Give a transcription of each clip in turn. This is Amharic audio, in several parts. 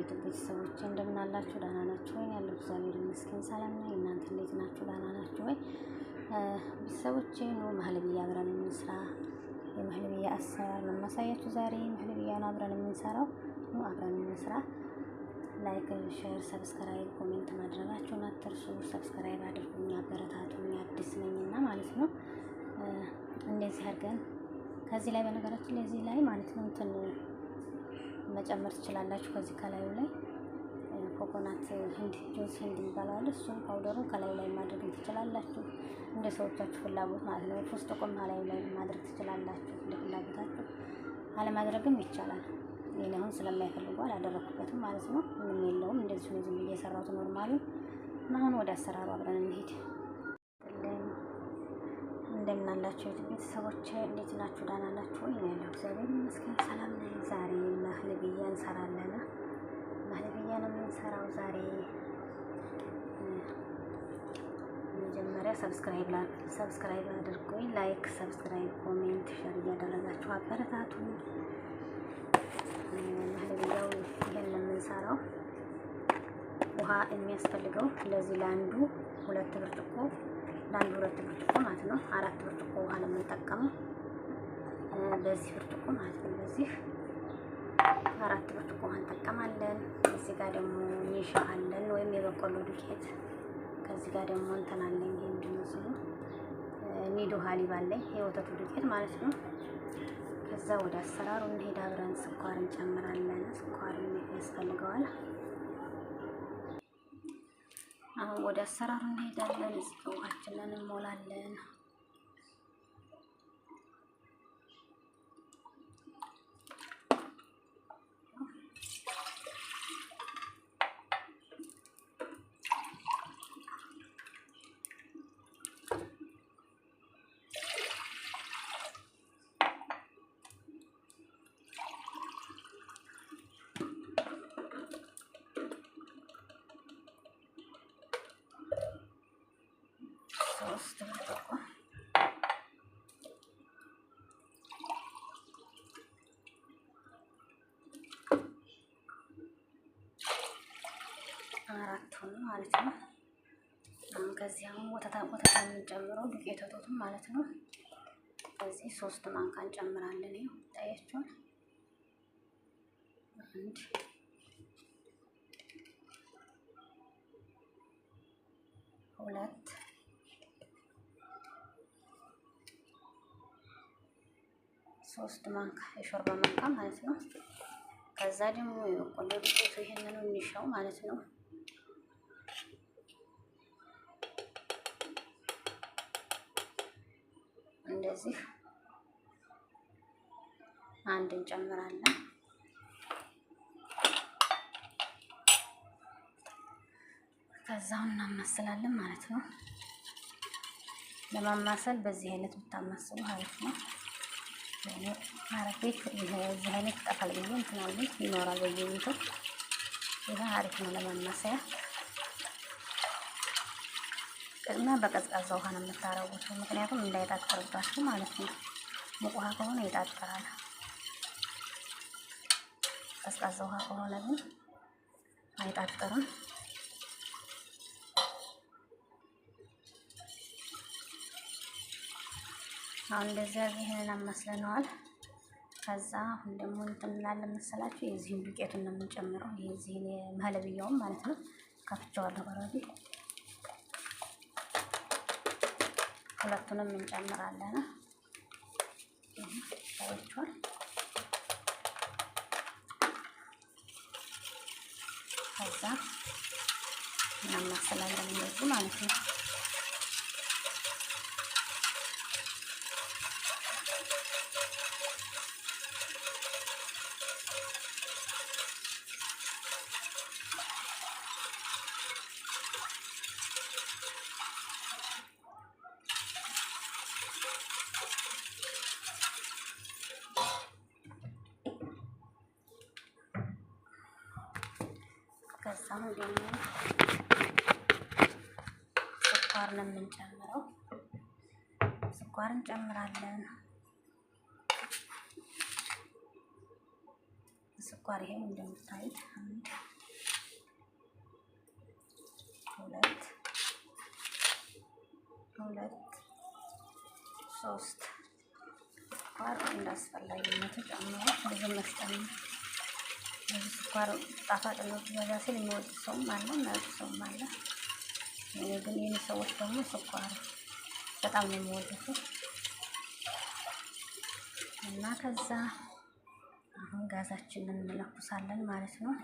የዩቲዩብ ቤተሰቦች እንደምን አላችሁ? ደህና ናችሁ ወይ? ያለው እግዚአብሔር ይመስገን ሰላም ነኝ። እናንተ እንዴት ናችሁ? ደህና ናችሁ ወይ? ቤተሰቦቼ ነው ማህለብያ አብረን እንስራ። የማህለብያ አሰራር ነው ማሳያችሁ ዛሬ። ማህለብያን አብረን የምንሰራው ነው። አብረን እንስራ። ላይክ፣ ሼር፣ ሰብስክራይብ፣ ኮሜንት ማድረጋችሁን አትርሱ። ሰብስክራይብ አድርጉኝ፣ አበረታቱኝ። አዲስ ነኝና ማለት ነው። እንደዚህ አድርገን ከዚህ ላይ በነገራችን ላይ እዚህ ላይ ማለት ነው እንትን መጨመር ትችላላችሁ። ከዚህ ከላዩ ላይ ኮኮናት ህንድ ጁስ ህንድ ይባላል። እሱን ፓውደሩን ከላዩ ላይ ማድረግ ትችላላችሁ እንደ ሰዎቻችሁ ፍላጎት ማለት ነው። ፍስጥቁም ከላዩ ላይ ማድረግ ትችላላችሁ እንደ ፍላጎታችሁ። አለማድረግም ይቻላል። እኔ አሁን ስለማይፈልጉ አላደረኩበትም ማለት ነው። ምንም የለውም። እንደዚህ ነው ዝም ብዬ የሰራሁት ኖርማሉ። አሁን ወደ አሰራሩ አብረን እንሂድ። እንደምን አላችሁ ቤተሰቦቼ? እንዴት ናችሁ? ደህና ናችሁ ወይ? ያለው እግዚአብሔር ይመስገን ሰላም ነኝ። ዛሬ ማህለብያ እንሰራለን። ማህለብያ ነው የምንሰራው ዛሬ። መጀመሪያ ሰብስክራይብ አድርጉኝ። ላይክ፣ ሰብስክራይብ፣ ኮሜንት፣ ሼር እያደረጋችሁ አበረታቱ። ማህለብያው ይሄን ነው የምንሰራው። ውሃ የሚያስፈልገው ለዚህ ለአንዱ 2 ብርጭቆ ለአንዱ 2 ብርጭቆ ማለት ነው። 4 ብርጭቆ ውሃ ለምንጠቀመው በዚህ ብርጭቆ ማለት ነው። በዚህ 4 ብርጭቆ ውሃ እንጠቀማለን። እዚህ ጋር ደግሞ ኒሻ አለን ወይም የበቆሎ ዱቄት። ከዚህ ጋር ደግሞ እንትን አለኝ። ይሄ እንድመስሉ ኒዶ ሀሊብ አለኝ የወተቱ ዱቄት ማለት ነው። ከዛ ወደ አሰራሩ እንሄድ። አብረን ስኳር እንጨምራለን። ስኳር ያስፈልገዋል። አሁን ወደ አሰራሩ እንሄዳለን። እዚህ ውሃችንን እንሞላለን። ሶስት ብርጭቆ አራት ሆኖ ማለት ነው። አሁን ከዚህ አሁን ወተታ የምንጨምረው ዱቄት ወተቱን ማለት ነው። ከዚህ 3 ማንካ እንጨምራለን። ይኸው ታያችኋል። 1 2 3 ማንካ የሾርባ ማንካ ማለት ነው። ከዛ ደግሞ የበቆሎ ዱቄቱ ይሄንን እንሻው ማለት ነው። እንደዚህ 1 እንጨምራለን። ከዛው እናማስላለን ማለት ነው። ለማማሰል በዚህ አይነት ብታማስሉ አሪፍ ነው። አረቤት እዚህ አይነት ጠፋል ብዬ እንትን አለኝ ይኖራል በየቤቱ። ይሄ አሪፍ ነው ለማማሰያ። እና በቀዝቃዛ ውሃ ነው የምታረጉት፣ ምክንያቱም እንዳይጣጠርባችሁ ማለት ነው። ሙቅ ውሃ ከሆነ ይጣጠራል። ቀዝቃዛ ውሃ ከሆነ ግን አይጣጠርም። አሁን እንደዚህ ይሄንን አመስለነዋል። ከዛ አሁን ደግሞ እንትን እንላለን መሰላችሁ። የዚህን ዱቄቱን ነው የምንጨምረው። የዚህን የማህለብያውን ማለት ነው። ከፍቼዋለሁ ኦልሬዲ። ሁለቱንም እንጨምራለን። ታያችኋል። ከዛ እናማስላለን እንደዚህ ማለት ነው። ከዛም ደግሞ ስኳር ነው የምንጨምረው። ስኳር እንጨምራለን። ስኳር ይሄን እንደምታዩት 3 ስኳር እንዳስፈላጊነቱ ጨምሮ ብዙ መስጠት ነው። ብዙ ስኳር ጣፋጭነቱ በዛ ሲል የሚወድ ሰውም አለ፣ የማይወድ ሰውም አለ። እኔ ግን የኔ ሰዎች ደግሞ ስኳር በጣም ነው የሚወዱት እና ከዛ አሁን ጋዛችንን እንለኩሳለን ማለት ነው።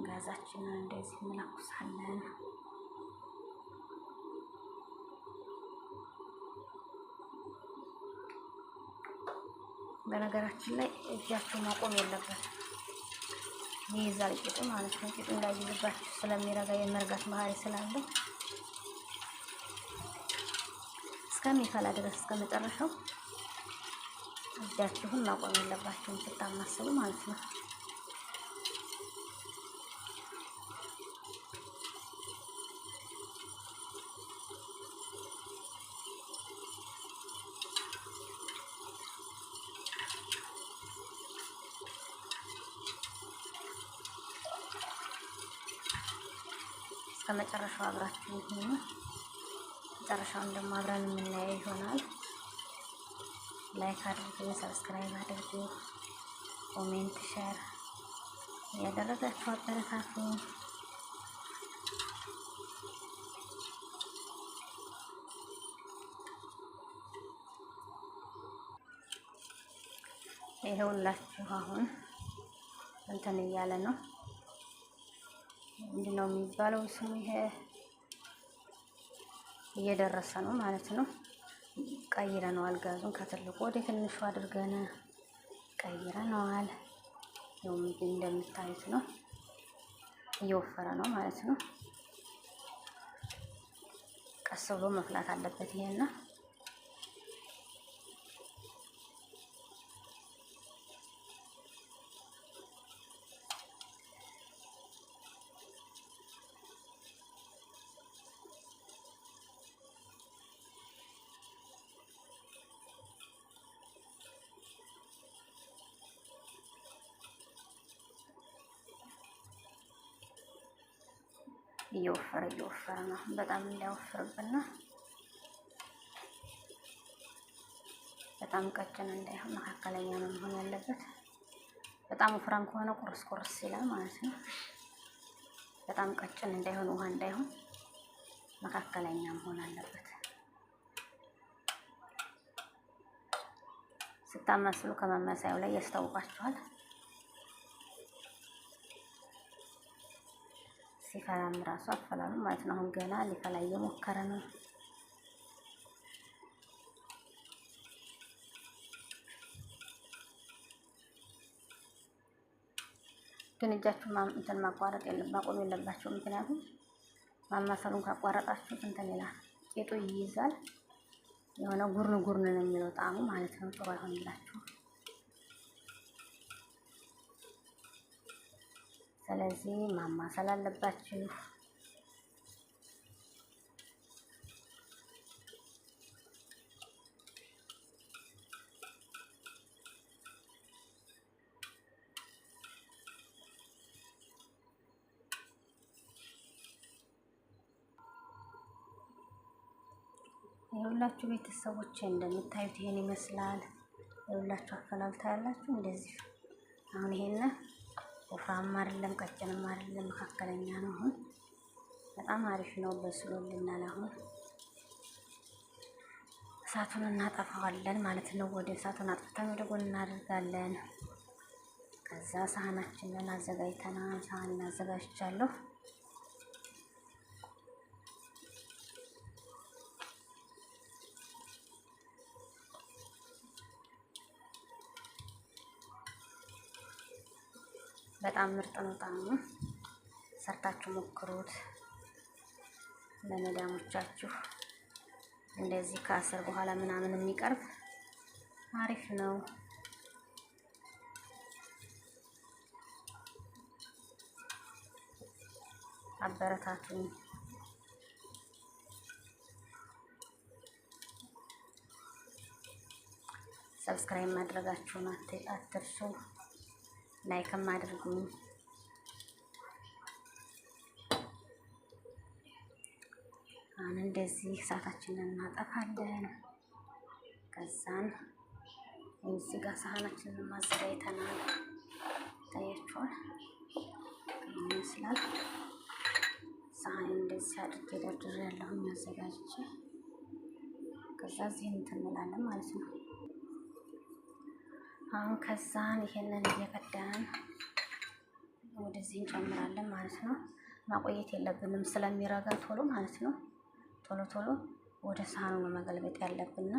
ጋዛችንን እንደዚህ እንለኩሳለን። በነገራችን ላይ እጃችሁ ማቆም የለበትም፣ ይይዛል ቂጡ ማለት ነው። ቂጡ እንዳይይዝባችሁ ስለሚረጋ የመርጋት ባህሪ ስላለው እስከሚፈላ ድረስ እስከመጨረሻው እጃችሁን ማቆም የለባችሁም ስታማስሉ ማለት ነው። እስከመጨረሻው አብራችሁ ሁኑ። መጨረሻውን ደግሞ አብረን የምናየው ይሆናል። ላይክ አድርጉ፣ ሰብስክራይብ አድርጉ፣ ኮሜንት፣ ሼር ያደረጋችሁ አበረታቱ። ይሄውላችሁ አሁን እንትን እያለ ነው። ምንድነው የሚባለው ስሙ? ይሄ እየደረሰ ነው ማለት ነው። ቀይረነዋል። ጋዙን ከትልቁ ወደ ትንሹ አድርገን ቀይረነዋል። ያው እንደምታዩት ነው፣ እየወፈረ ነው ማለት ነው። ቀስ ብሎ መፍላት አለበት ይሄና እየወፈረ ነው። በጣም እንዳይወፍርብን፣ በጣም ቀጭን እንዳይሆን መካከለኛ ነው መሆን ያለበት። በጣም ወፍራም ከሆነ ቁርስ ይላል ማለት ነው። በጣም ቀጭን እንዳይሆን፣ ውሃ እንዳይሆን መካከለኛ መሆን አለበት። ስታማስሉ ከማማሰያው ላይ ያስታውቃችኋል። ሲፈላም ራሱ አፈላሉ ማለት ነው። አሁን ገና ሊፈላ እየሞከረ ነው። ግን እጃችሁን ማቋረጥ ማቆም የለባችሁም። ምክንያቱም ማማሰሉን ካቋረጣችሁ እንትን ይላል፣ ቂጡ ይይዛል። የሆነ ጉርን ነው የሚለው ጣዕሙ ማለት ነው። ጥሩ አይሆንላችሁ። ስለዚህ ማማሰል አለባችሁ። የሁላችሁ ቤተሰቦች እንደምታዩት ይሄን ይመስላል። የሁላችሁ አፈላል ታያላችሁ እንደዚህ። አሁን ይሄን ወፍራም አይደለም፣ ቀጭንም አይደለም፣ መካከለኛ ነው። አሁን በጣም አሪፍ ነው፣ በስሎልናል። አሁን እሳቱን እናጠፋዋለን ማለት ነው። ወደ እሳቱን አጥፍተን ወደ ጎን እናደርጋለን። ከዛ ሳህናችንን አዘጋጅተናል። ሳህን አዘጋጅቻለሁ። በጣም ምርጥ ነው ጣዕሙ። ሰርታችሁ ሞክሩት ለመዳሞቻችሁ። እንደዚህ ከአስር በኋላ ምናምን የሚቀርብ አሪፍ ነው። አበረታቱኝ። ሰብስክራይብ ማድረጋችሁን አትርሱ። ላይክም አድርጉኝ። አሁን እንደዚህ እሳታችንን እናጠፋለን። ከዛን እዚህ ጋር ሳህናችንን ማዘጋጅተናል። ታያችኋል ይመስላል። ሳህን እንደዚህ አድርጌ ደርድሬያለሁኝ አዘጋጅቼ። ከዛ እዚህ እንትን እንላለን ማለት ነው። አሁን ከዛን ይሄንን እየቀዳን ወደዚህ እንጨምራለን ማለት ነው። ማቆየት የለብንም ስለሚረጋ ቶሎ ማለት ነው። ቶሎ ቶሎ ወደ ሳህኑ ነው መገልበጥ ያለብንና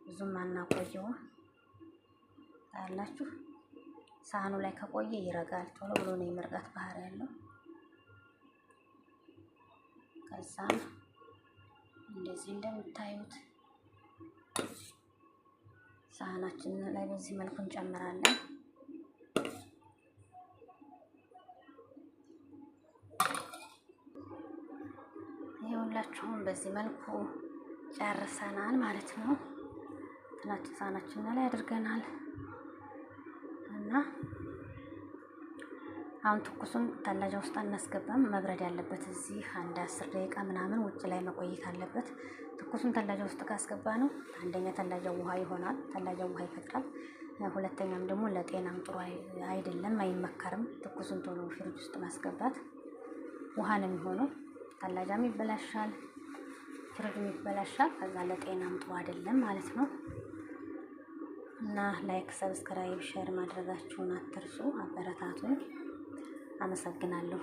ብዙም አናቆየው። ታያላችሁ ሳህኑ ላይ ከቆየ ይረጋል። ቶሎ ብሎ ነው የመርጋት ባህሪ ያለው። ከዛ እንደዚህ እንደምታዩት ሳህናችን ላይ በዚህ መልኩ እንጨምራለን። ይኸውላችሁም በዚህ መልኩ ጨርሰናል ማለት ነው። እንትናችን ሳህናችን ላይ አድርገናል እና አሁን ትኩሱን ተላጃ ውስጥ አናስገባም። መብረድ ያለበት እዚህ አንድ 10 ደቂቃ ምናምን ውጭ ላይ መቆየት አለበት። ትኩሱን ተላጃ ውስጥ ካስገባ ነው አንደኛ ተላጃው ውሃ ይሆናል፣ ተላጃው ውሃ ይፈጥራል። ሁለተኛም ደግሞ ለጤናም ጥሩ አይደለም፣ አይመከርም። ትኩሱን ቶሎ ፍሪጅ ውስጥ ማስገባት ውሃ ነው የሚሆነው። ተላጃም ይበላሻል፣ ፍሪጅም ይበላሻል። ከዛ ለጤናም ጥሩ አይደለም ማለት ነው። እና ላይክ፣ ሰብስክራይብ፣ ሼር ማድረጋችሁን አትርሱ። አበረታቱን። አመሰግናለሁ።